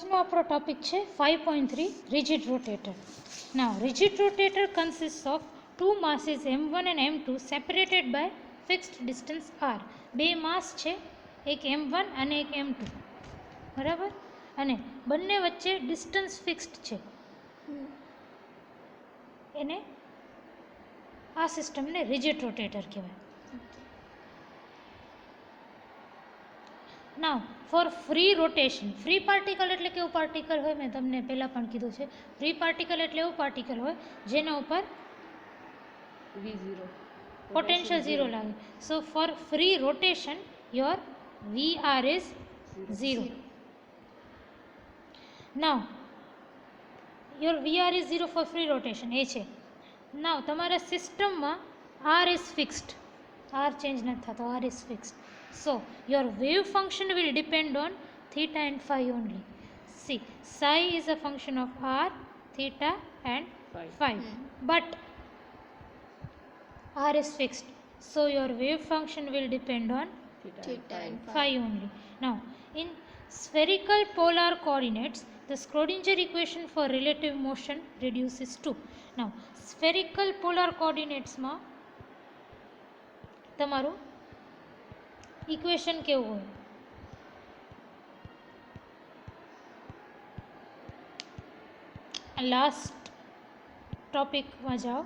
આજનો આપણો ટોપિક છે 5.3 rigid rotator. Now rigid rotator consists of two masses m1 and m2 separated by fixed distance r. બે માસ છે, એક m1 અને એક m2, બરાબર, અને બંને વચ્ચે ડિસ્ટન્સ ફિક્સ્ડ છે. એને આ સિસ્ટમને રિજિડ રોટેટર કહેવાય. Now for free rotation, free particle એટલે કેવું પાર્ટિકલ હોય, મેં તમને પહેલાં પણ કીધું છે. ફ્રી પાર્ટિકલ એટલે એવું પાર્ટિકલ હોય જેના ઉપર પોટેન્શિયલ ઝીરો લાગે. So for free rotation your VR is 0. Now your VR is 0 for free rotation એ છે. નાવ તમારા સિસ્ટમમાં R is fixed, R change નથી થતો, R is fixed. So your wave function will depend on theta and phi only. See, psi is a function of r, theta and phi. But r is fixed, so your wave function will depend on theta and phi only. Now in spherical polar coordinates, the Schrodinger equation for relative motion reduces to. Now spherical polar coordinates માં તમારું equation કેવું હોય? Last ટોપિકમાં જાઓ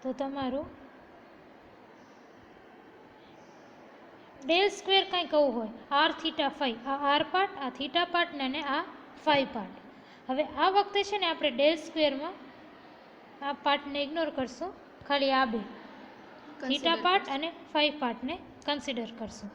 તો તમારું del square કાંઈ કહું હોય, આર થીટા ફાઈ, આ આર પાર્ટ, આ થીટા પાર્ટ અને આ ફાઈ પાર્ટ. હવે આ વખતે છે ને આપણે ડેલ સ્ક્વેરમાં આ પાર્ટને ઇગ્નોર કરશું, ખાલી આ બે થીટા પાર્ટ અને ફાઈ પાર્ટને કન્સિડર કરશું.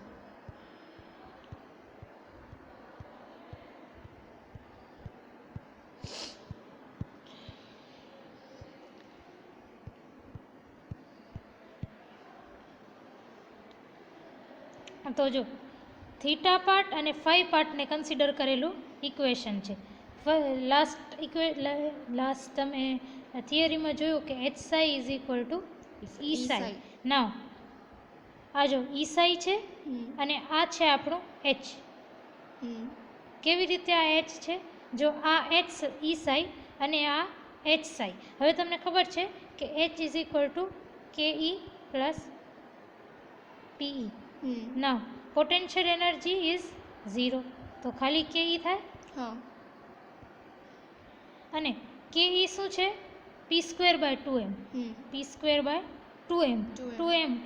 તો જો થીટા પાર્ટ અને ફાઈ પાર્ટને કન્સિડર કરેલું ઇક્વેશન છે. લાસ્ટ તમે થિયરીમાં જોયું કે H psi is equal to E psi. Now આ જો ઈ સાઈ છે અને આ છે આપણું એચ. કેવી રીતે આ એચ છે? જો આ એચ ઈ સાઈ અને આ એચ સાઈ. હવે તમને ખબર છે કે H is equal to K E plus PE. Now potential energy is 0, તો ખાલી કે ઈ થાય. અને કે ઈ શું છે? P square by 2m. P square by 2m.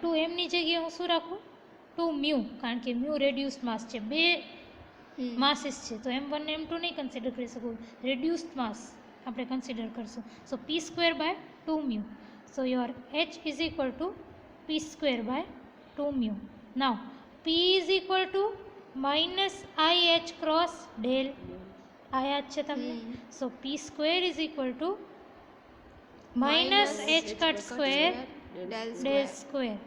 2mની જગ્યાએ હું શું રાખું? 2 મ્યુ, કારણ કે મ્યુ રેડ્યુસ્ડ માસ છે. બે માસીસ છે તો m1 ને m2 નહીં કન્સિડર કરી શકું, રેડ્યુસ્ડ માસ આપણે કન્સિડર કરશું. So P square by 2 mu. So your H is equal to P square by 2 mu. Now P is equal to minus IH cross del. આ યાદ છે તમને? સો P square is equal to minus H cut square del square.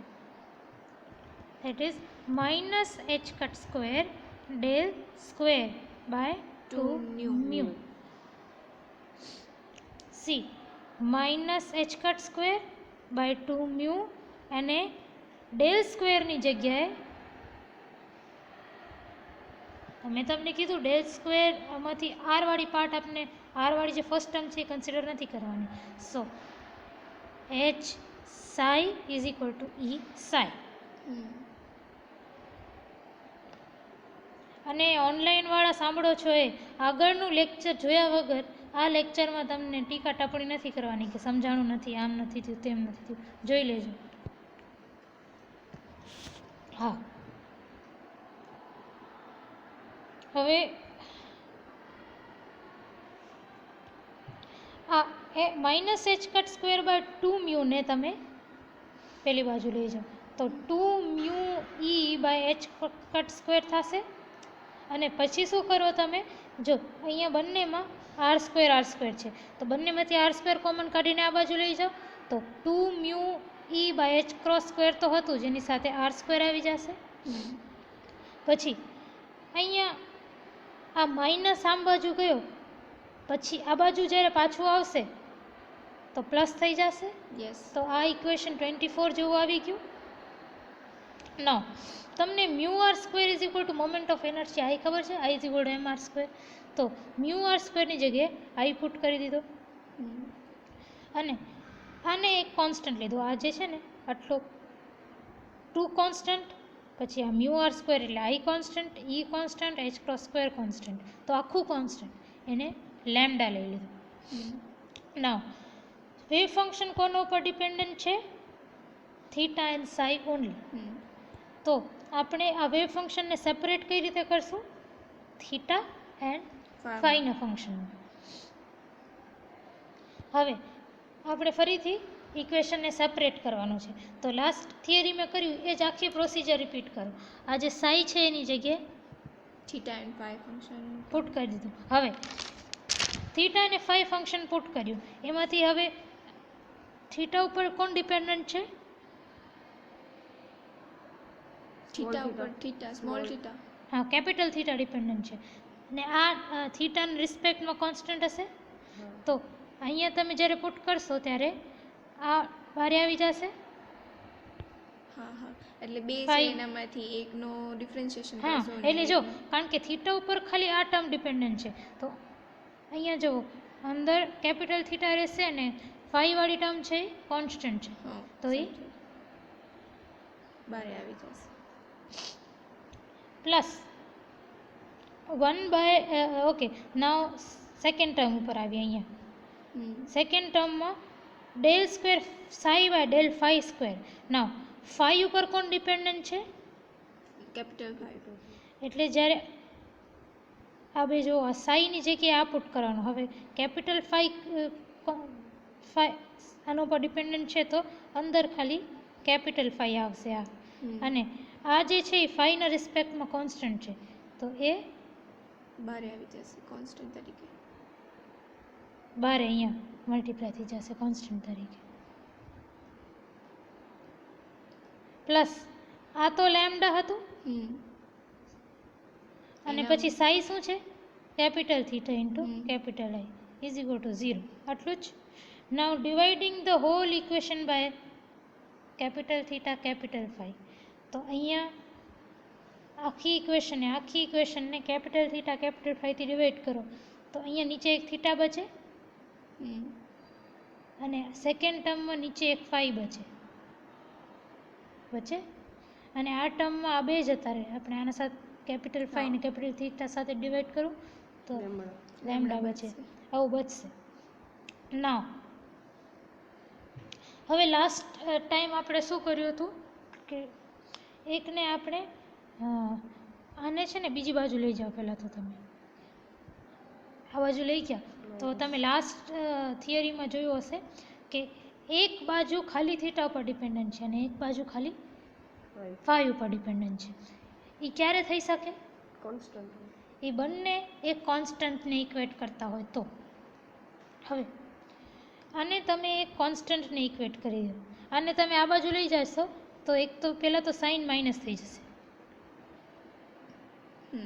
That is minus H cut square del square by 2 mu. See, minus H cut square by 2 mu અને del સ્ક્વેરની જગ્યાએ મેં તમને કીધું del square આમાંથી આરવાળી part આપણે આરવાળી જે first term છે એ consider નથી કરવાની. So H psi is equal to E psi. અને ઓનલાઈનવાળા સાંભળો છો એ આગળનું લેક્ચર જોયા વગર આ લેક્ચરમાં તમને ટીકા ટિપ્પણી નથી કરવાની કે સમજાણું નથી, આમ નથી થયું, તેમ નથી થયું. જોઈ લેજો. હા, હવે આ minus h cut square by 2 મ્યુને તમે પેલી બાજુ લઈ જાઓ તો 2 mu e by h cut square થશે. અને પછી શું કરો તમે? જો અહીંયા બંનેમાં આર સ્ક્વેર છે તો બંનેમાંથી આર સ્ક્વેર કોમન કાઢીને આ બાજુ લઈ જાઓ તો 2 mu e by h cross square તો હતું જેની સાથે આર સ્ક્વેર આવી જશે. પછી અહીંયા આ માઇનસ આમ બાજુ ગયો, પછી આ બાજુ જ્યારે પાછું આવશે તો પ્લસ થઈ જશે. તો આ ઇક્વેશન 24 જેવું આવી ગયું. નાવ તમને mu R square is equal to moment of energy I ખબર છે, I is equal to M R square. તો મ્યુ આર સ્ક્વેરની જગ્યાએ આઈ પુટ કરી દીધો અને આને એક કોન્સ્ટન્ટ લીધો. આ જે છે ને આટલો 2 કોન્સ્ટન્ટ, પછી આ મ્યુ આર સ્ક્વેર એટલે I constant, E constant, H cross square constant, તો આખું કોન્સ્ટન્ટ એને લેમ્ડા લઈ લીધું. નાવ વેવ ફંક્શન કોનો ઉપર ડિપેન્ડન્ટ છે? Theta and psi only. તો આપણે આ વેવ ફંક્શનને સેપરેટ કઈ રીતે કરશું? થીટા એન્ડ ફાઈના ફંક્શનમાં. હવે આપણે ફરીથી ઇક્વેશનને સેપરેટ કરવાનું છે. તો લાસ્ટ થિયરી મેં કર્યું એ જ આખી પ્રોસિજર રિપીટ કરો. આ જે સાઈ છે એની જગ્યાએ theta and phi function put કરી દીધું. હવે થીટા અને ફાઈ ફંક્શન પુટ કર્યું, એમાંથી હવે થીટા ઉપર કોણ ડિપેન્ડન્ટ છે? થીટા ઉપર થીટા, સ્મોલ થીટા. હા, કેપિટલ થીટા ડિપેન્ડન્ટ છે. ને આ થીટાના રિસ્પેક્ટમાં કોન્સ્ટન્ટ હશે. તો અહીંયા તમે જ્યારે પુટ કરશો ત્યારે આ બારે આવી જશે. હા હા, એટલે બે છે એનામાંથી એકનો ડિફરન્શિએશન હા, કરશો. એટલે જો કારણ કે થીટા ઉપર ખાલી આ ટર્મ ડિપેન્ડન્ટ છે, તો અહીંયા જુઓ અંદર કેપિટલ થીટા રહેશે અને ફાઈ વાળી ટર્મ છે એ કોન્સ્ટન્ટ છે, તો એ બારે આવી જશે. Plus 1 okay. Now second term ઉપર આવી. અહીંયા સેકન્ડ ટર્મમાં del square psi by del phi square. Now phi ઉપર કોણ ડિપેન્ડન્ટ છે? Capital phi. એટલે જ્યારે આ બે જો આ સાઈની જગ્યાએ આ પુટ કરવાનું. હવે કેપિટલ ફાઈ આના ઉપર ડિપેન્ડન્ટ છે, તો અંદર ખાલી કેપિટલ ફાઈ આવશે આ. અને આ જે છે એ ફાઈના રિસ્પેક્ટમાં કોન્સ્ટન્ટ છે, તો એ બારે આવી જશે કોન્સ્ટન્ટ તરીકે. બારે અહીંયા મલ્ટીપ્લાય થઈ જશે કોન્સ્ટન્ટ તરીકે. પ્લસ આ તો લેમ્ડા હતું અને પછી સાઈ શું છે? Capital theta into capital I is equal to 0. આટલું જ. Now dividing the whole equation by capital theta capital phi. તો અહીંયા આખી ઇક્વેશનને કેપિટલ થીટા કેપિટલ ફાઈથી ડિવાઈડ કરો, તો અહીંયા નીચે એક થીટા બચે અને સેકન્ડ ટર્મમાં નીચે એક ફાઈ બચે. અને આ ટર્મમાં આ બે જતા રહે. આપણે આના સાથે કેપિટલ ફાઈ અને કેપિટલ થીટા સાથે ડિવાઈડ કરું તો લેમ્ડા બચે. આવું બચશે. નાવ હવે લાસ્ટ ટાઈમ આપણે શું કર્યું હતું કે એકને આપણે આને છે ને બીજી બાજુ લઈ જાઓ. પહેલાં તો તમે આ બાજુ લઈ ગયા તો તમે લાસ્ટ થિયરીમાં જોયું હશે કે એક બાજુ ખાલી થીટા ઉપર ડિપેન્ડન્ટ છે અને એક બાજુ ખાલી ફાઈ ઉપર ડિપેન્ડન્ટ છે. એ ક્યારે થઈ શકે? કોન્સ્ટન્ટ. એ બંને એક કોન્સ્ટન્ટને ઇક્વેટ કરતા હોય તો. હવે આને તમે એક કોન્સ્ટન્ટને ઇક્વેટ કરી દો, આને તમે આ બાજુ લઈ જશો તો એક તો પહેલાં તો સાઇન માઇનસ થઈ જશે.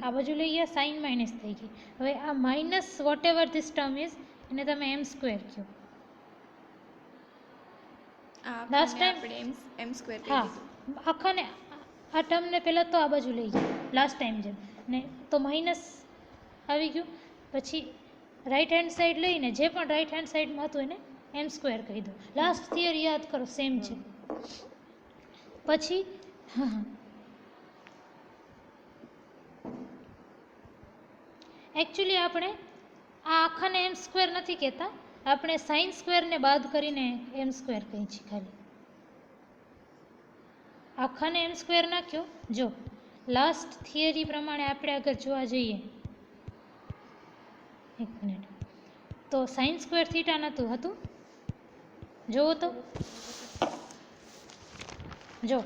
આ બાજુ લઈ ગયા, સાઇન માઇનસ થઈ ગઈ. હવે આ minus whatever this term is એને તમે એમ સ્ક્વેર કહો. Last time M square. હા, આખાને આ ટર્મને પહેલાં તો આ બાજુ લઈ ગયા લાસ્ટ ટાઈમ જેમ, ને તો માઇનસ આવી ગયું. પછી રાઈટ હેન્ડ સાઈડ લઈને જે પણ રાઈટ હેન્ડ સાઈડમાં હતું એને એમ સ્ક્વેર કહી દો. લાસ્ટ થિયરી યાદ કરો, સેમ છે. પછી એકચ્યુઅલી આપણે આ આખાને એમ સ્ક્વેર નથી કહેતા, આપણે સાઇન સ્ક્વેરને બાદ કરીને એમ સ્ક્વેર કહીએ છીએ. ખાલી આખાને એમ સ્ક્વેર નાખ્યો. જો લાસ્ટ થિયરી પ્રમાણે આપણે આગળ જોવા જઈએ, એક મિનિટ, તો સાઇન સ્ક્વેર થીટા નહોતું હતું. જોવો તો જો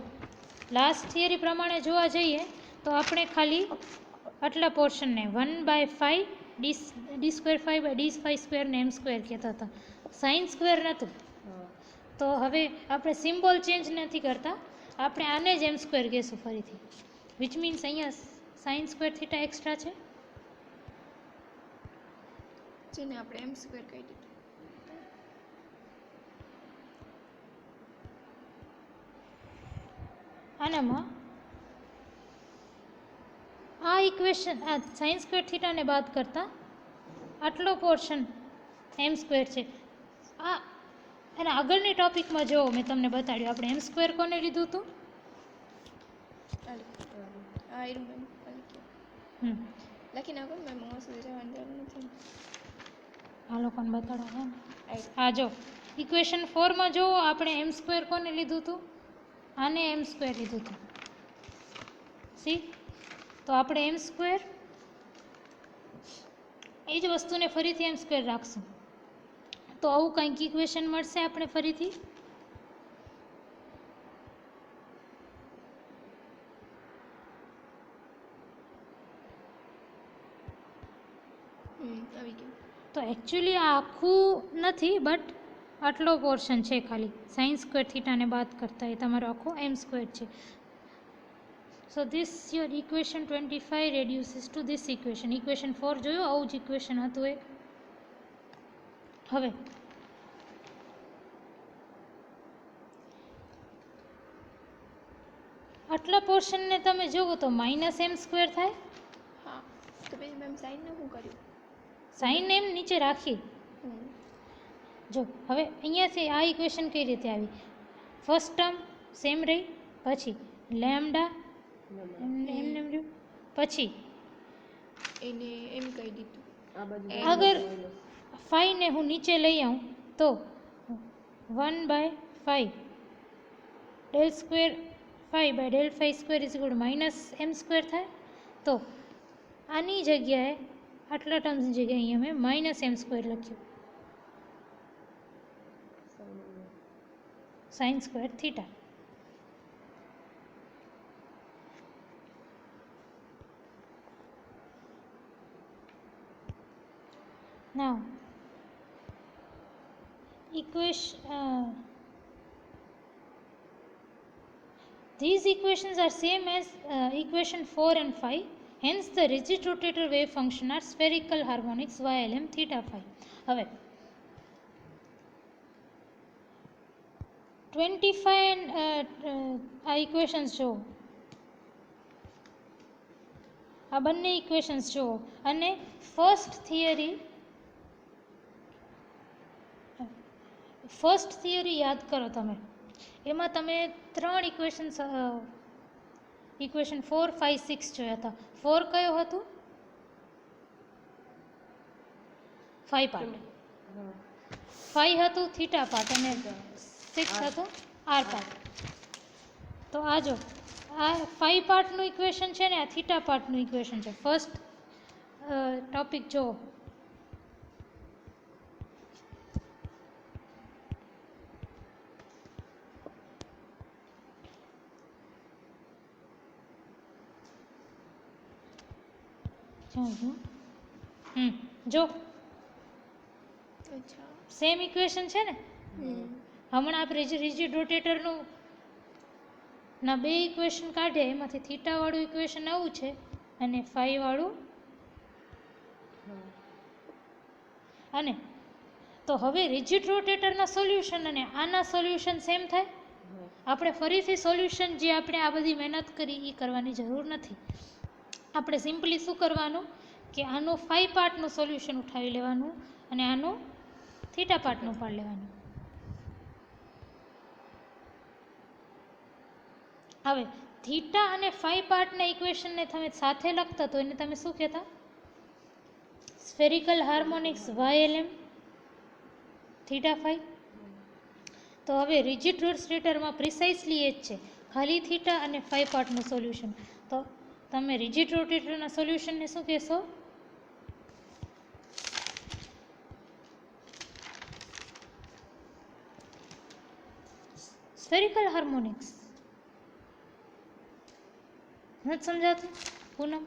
લાસ્ટ થિયરી પ્રમાણે જોવા જઈએ તો આપણે ખાલી આટલા પોર્શનને 1/5 ડી સ્ક્વેર 5/d5 સ્ક્વેરને એમ સ્ક્વેર કહેતા હતા. સાઇન સ્ક્વેર નહોતું. તો હવે આપણે સિમ્બોલ ચેન્જ નથી કરતા, આપણે આને જ એમ સ્ક્વેર કહેશું ફરીથી. વિચ મીન્સ અહીંયા સાઇન સ્ક્વેર થીટા એક્સ્ટ્રા છે જેને આપણે એમ સ્ક્વેર કહી દીધું. આનામાં આ ઇક્વેશન આ સાઇન સ્ક્વેર થીટાને બાદ કરતાં આટલો પોર્શન એમ સ્ક્વેર છે. આ અને આગળની ટોપિકમાં જો મેં તમને બતાડ્યું આપણે એમ સ્ક્વેર કોને લીધું હતું. લખી નાખો મેમ સુધી જવાની જરૂર નથી. આ લોકોને બતાડો છે ને. હા જો ઇક્વેશન 4માં જો આપણે એમ સ્ક્વેર કોને લીધું હતું, આને એમ સ્ક્વેર લીધું હતું. સી તો આપણે એમ સ્ક્વેર એ જ વસ્તુને ફરીથી એમ સ્ક્વેર રાખશું તો આવું કંઈક ઇક્વેશન મળશે આપણે ફરીથી. આવી ગયું. તો એકચ્યુઅલી આ આખું નથી બટ આટલો પોર્શન છે ખાલી સાઇન સ્ક્વેર થીટાને બાદ કરતા એ તમારો આખો એમ સ્ક્વેર છે. So this your equation 25 reduces to this equation. Equation 4 જોયું આવું જ ઇક્વેશન હતું એક. હવે આટલા પોર્શનને તમે જુઓ તો માઇનસ એમ સ્ક્વેર થાય. હા તો પછી મેમ સાઈનને શું કર્યું? સાઇન એમ નીચે રાખી. જો હવે અહીંયાથી આ ઇક્વેશન કઈ રીતે આવી, ફર્સ્ટ ટર્મ સેમ રહી, પછી લેમ્ડા એમને રહ્યું, પછી એને એમ કહી દીધું. અગર 5 ને હું નીચે લઈ આવું તો 1/5 del square 5 by del 5 square is equal minus m square થાય. તો આની જગ્યાએ આટલા ટર્મ્સની જગ્યાએ અહીંયા મેં માઇનસ એમ સ્ક્વેર લખ્યું, sine square theta. Now, these equations are same as equation 4 and 5. Hence, the rigid rotator wave function are spherical harmonics ylm theta phi. હવે 25 and આ ઇક્વેશન્સ જુઓ, આ બંને ઇક્વેશન્સ જુઓ અને ફર્સ્ટ થિયરી યાદ કરો તમે. એમાં તમે 3 ઇક્વેશન 4, 5, 6 જોયા હતા. 4 કયો હતું? 5 પાર્ટ. 5 હતું થીટા પાર્ટ અને 6 હતું આર પાર્ટ. તો આ જો આ 5 પાર્ટનું ઇક્વેશન છે ને આ થીટા પાર્ટનું ઇક્વેશન છે. ફર્સ્ટ ટોપિક જો જો સેમ ઇક્વેશન છે ને. હમણાં આપણે રિજિડ રોટેટરનું ના 2 ઇક્વેશન કાઢ્યા, એમાંથી થીટા વાળું ઇક્વેશન આવું છે અને 5 વાળું. અને તો હવે રિજિડ રોટેટરના સોલ્યુશન અને આના સોલ્યુશન સેમ થાય. આપણે ફરીથી સોલ્યુશન જે આપણે આ બધી મહેનત કરી એ કરવાની જરૂર નથી. આપણે સિમ્પલી શું કરવાનું કે આનું 5 પાર્ટનું સોલ્યુશન ઉઠાવી લેવાનું અને આનું થીટા પાર્ટનું પાડ લેવાનું. હવે થીટા અને 5 પાર્ટના ઇક્વેશનને તમે સાથે લખતા તો એને તમે શું કહેતા? Spherical harmonics ylm theta 5. તો હવે રિજિડ રોટેટરમાં પ્રિસાઇસલી એ જ છે, ખાલી થીટા અને 5 પાર્ટનું સોલ્યુશન. તો તમે રિજિડ રોટેટરના સોલ્યુશનને શું કહેશો? Spherical harmonics. નથી સમજાતું પૂનમ?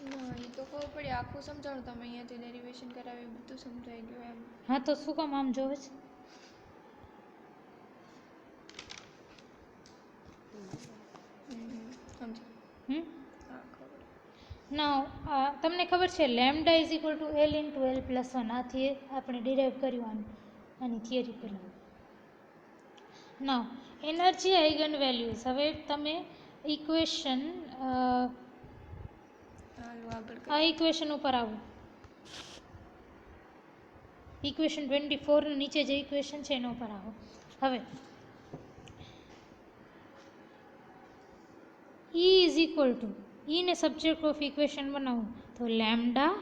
ના એ તો ખબર પડી, આખું સમજાણું તમે અહીંયાથી ડેરિવેશન કરાવી બધું સમજાઈ ગયું એમ. હા તો શું કામ આમ જોવે છે? ના તમને ખબર છે lambda is equal to L into L plus 1. આથી આપણે ડિરાઈવ કર્યું આની થિયરી પહેલાં. ના એનર્જી આઇગન વેલ્યુઝ. હવે તમે ઇક્વેશન આ ઇક્વેશન ઉપર આવો. ઇક્વેશન 24 નીચે જે ઇક્વેશન છે એના ઉપર આવો. હવે E ઇઝ ઇક્વલ ટુ, ને સબ્જેક્ટ ઓફ ઇક્વેશન બનાવું તો lambda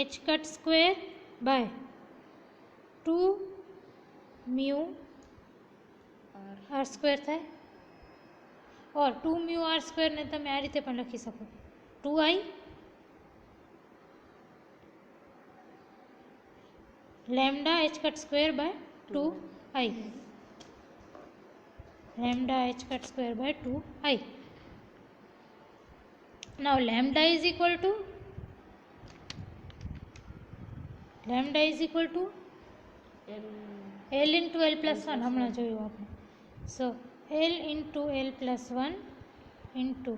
h cut square by 2 mu R square થાય, ઓર 2 મ્યુ આર સ્ક્વેરને તમે આ રીતે પણ લખી શકો 2i lambda h cut square by 2i, lambda h cut square by 2i. Now lambda is equal to L into L plus 1 હમણાં જોયું આપણે. So L into L plus 1 into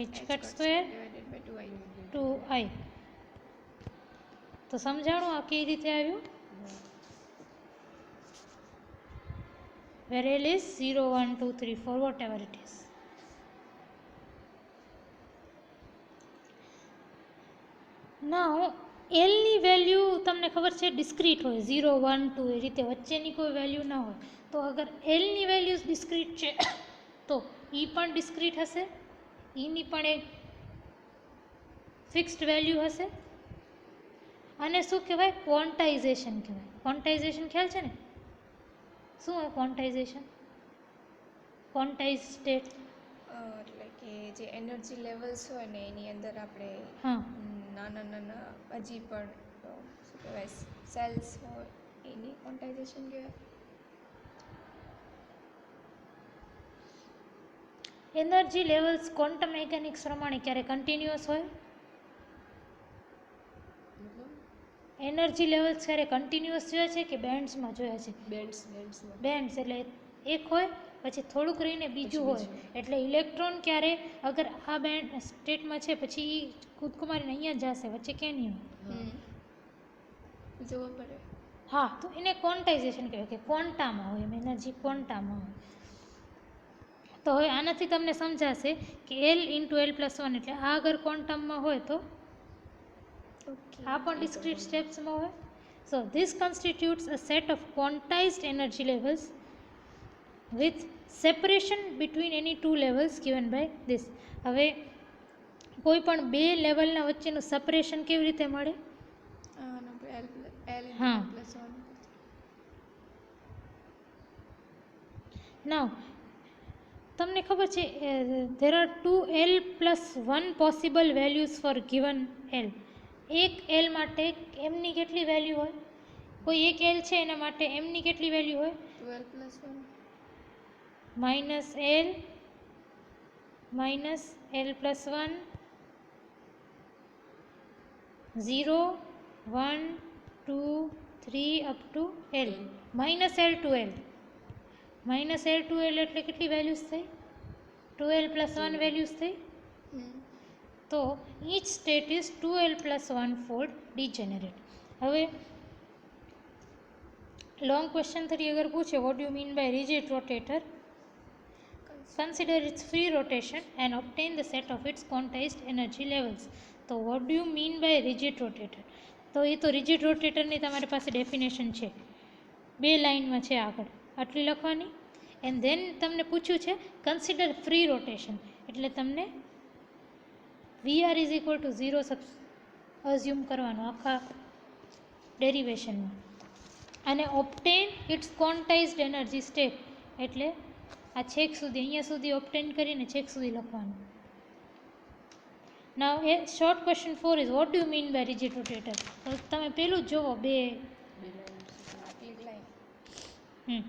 h cut square divided by 2i. 2i. તો સમજાણું આ કઈ રીતે આવ્યું? where L is 0, 1, 2, 3, 4, whatever it is. Now L ની વેલ્યુ તમને ખબર છે ડિસ્ક્રીટ હોય, 0, 1, 2 એ રીતે વચ્ચેની કોઈ વેલ્યુ ના હોય. તો અગર L ની વેલ્યુ ડિસ્ક્રીટ છે તો E પણ ડિસ્ક્રીટ હશે, E ની પણ એક ફિક્સ્ડ વેલ્યુ હશે. અને શું કહેવાય? ક્વોન્ટાઇઝેશન કહેવાય. ક્વોન્ટાઇઝેશન ખ્યાલ છે ને? શું હોય ક્વોન્ટાઇઝેશન? ક્વોન્ટાઇઝ સ્ટેટ એટલે કે જે એનર્જી લેવલ્સ હોય ને એની અંદર આપણે હા નાના હજી પણ શું કહેવાય સેલ્સ હોય એની ક્વોન્ટાઇઝેશન કહેવાય. એનર્જી લેવલ્સ ક્વોન્ટમ મિકેનિક્સ પ્રમાણે ક્યારે કન્ટિન્યુઅસ હોય? એનર્જી લેવલ્સ ક્યારે કન્ટિન્યુઅસ જોયા છે કે બેન્ડ્સમાં જોયા છે? બેન્ડ્સ એટલે એક હોય પછી થોડુંક રહીને બીજું હોય. એટલે ઇલેક્ટ્રોન ક્યારે અગર આ બેન્ડ સ્ટેટમાં છે પછી એ કૂદકો મારીને અહીંયા જશે, વચ્ચે ક્યાં નહીં હોય. જોવા પડે. હા, તો એને ક્વોન્ટાઇઝેશન કહેવાય કે ક્વોન્ટામાં હોય, એમ એનર્જી ક્વોન્ટામાં હોય. તો હવે આનાથી તમને સમજાશે કે L ઇન્ટુ L પ્લસ 1 એટલે આ અગર ક્વોન્ટમમાં હોય તો આ પણ ડિસ્ક્રીટ સ્ટેપ્સમાં હોય. So this constitutes a set of quantized energy levels with separation between any two levels given by this. હવે કોઈ પણ બે લેવલના વચ્ચેનું સેપરેશન કેવી રીતે મળે? હા. નાઉ તમને ખબર છે there are 2L plus 1 possible values for given L. એક L માટે એમની કેટલી વેલ્યુ હોય? કોઈ એક L છે એના માટે એમની કેટલી વેલ્યુ હોય? 12 + 1 minus L plus 1 0, 1, 2, 3 up to L minus L to L. Minus L to L એટલે કેટલી વેલ્યુઝ થઈ? 2L પ્લસ 1 વેલ્યુઝ થઈ. તો each state is 2L plus 1 fold degenerate. હવે લોંગ ક્વેશ્ચન તરીકે અગર પૂછે what you mean by rigid rotator, consider its free rotation and obtain the set of its quantized energy levels. તો what do you mean by rigid rotator? તો એ તો rigid રોટેટરની તમારી પાસે ડેફિનેશન છે, 2 લાઇનમાં છે આગળ, આટલી લખવાની. એન્ડ ધેન તમને પૂછ્યું છે કન્સિડર ફ્રી રોટેશન એટલે તમને VR is equal to 0 assume કરવાનું આખા ડેરિવેશનમાં. અને ઓપ્ટેન ઇટ્સ ક્વોન્ટાઇઝડ એનર્જી સ્ટેટ એટલે આ છેક સુધી અહીંયા સુધી ઓપ્ટેન કરીને છેક સુધી લખવાનું. Now a short question 4 is what do you mean by rigid rotator? તો તમે પેલું જ જોવો, બે એક લાઈન.